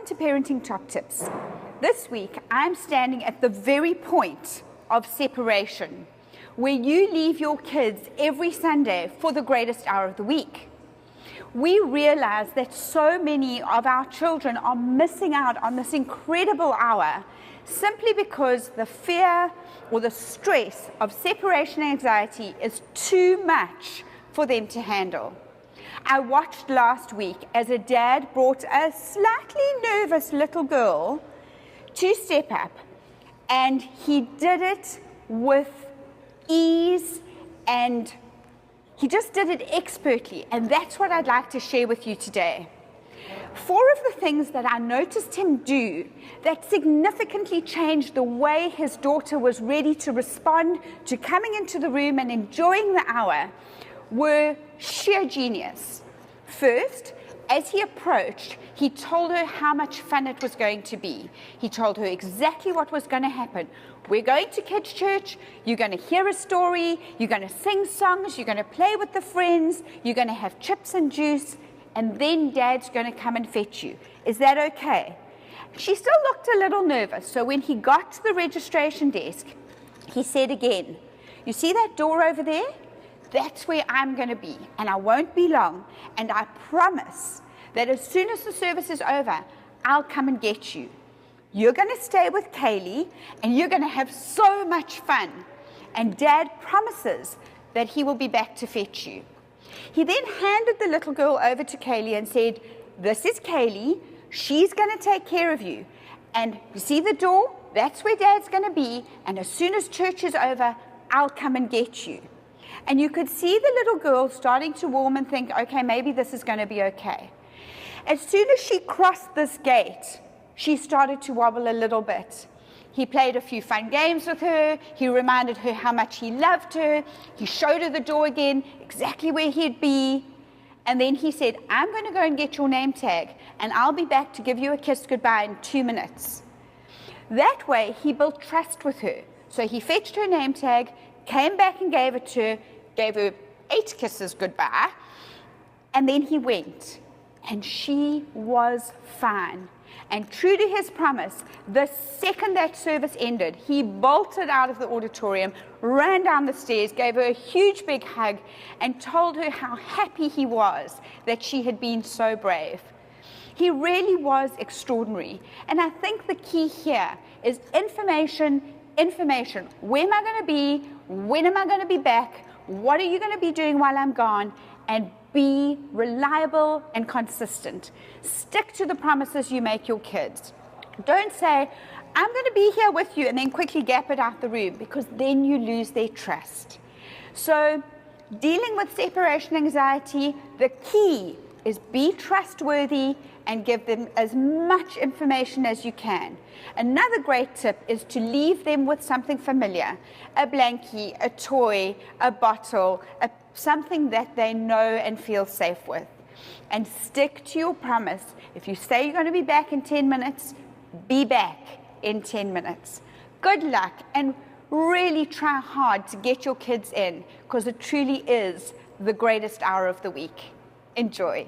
Welcome to Parenting Top Tips. This week, I'm standing at the very point of separation, where you leave your kids every Sunday for the greatest hour of the week. We realize that so many of our children are missing out on this incredible hour simply because the fear or the stress of separation anxiety is too much for them to handle. I watched last week as a dad brought a slightly nervous little girl to Step Up, and he did it with ease and he just did it expertly, and that's what I'd like to share with you today. 4 of the things that I noticed him do that significantly changed the way his daughter was ready to respond to coming into the room and enjoying the hour were sheer genius. First, as he approached, he told her how much fun it was going to be. He told her exactly what was going to happen. We're going to kids' church, you're going to hear a story, you're going to sing songs, you're going to play with the friends, you're going to have chips and juice, and then Dad's going to come and fetch you. Is that okay? She still looked a little nervous, so when he got to the registration desk, he said again, "You see that door over there? That's where I'm going to be, and I won't be long, and I promise that as soon as the service is over, I'll come and get you. You're going to stay with Kaylee, and you're going to have so much fun, and Dad promises that he will be back to fetch you." He then handed the little girl over to Kaylee and said, "This is Kaylee. She's going to take care of you, and you see the door? That's where Dad's going to be, and as soon as church is over, I'll come and get you." And you could see the little girl starting to warm and think, okay, maybe this is going to be okay. As soon as she crossed this gate, she started to wobble a little bit. He played a few fun games with her. He reminded her how much he loved her. He showed her the door again, exactly where he'd be. And then he said, "I'm going to go and get your name tag, and I'll be back to give you a kiss goodbye in 2 minutes. That way, he built trust with her. So he fetched her name tag, came back and gave it to her, gave her 8 kisses goodbye, and then he went. And she was fine. And true to his promise, the second that service ended, he bolted out of the auditorium, ran down the stairs, gave her a huge big hug, and told her how happy he was that she had been so brave. He really was extraordinary. And I think the key here is information. Where am I going to be? When am I going to be back? What are you going to be doing while I'm gone? And be reliable and consistent. Stick to the promises you make your kids. Don't say, "I'm going to be here with you," and then quickly gap it out the room, because then you lose their trust. So, dealing with separation anxiety, the key is be trustworthy and give them as much information as you can. Another great tip is to leave them with something familiar, a blankie, a toy, a bottle, something that they know and feel safe with. And stick to your promise. If you say you're going to be back in 10 minutes, be back in 10 minutes. Good luck, and really try hard to get your kids in, because it truly is the greatest hour of the week. Enjoy.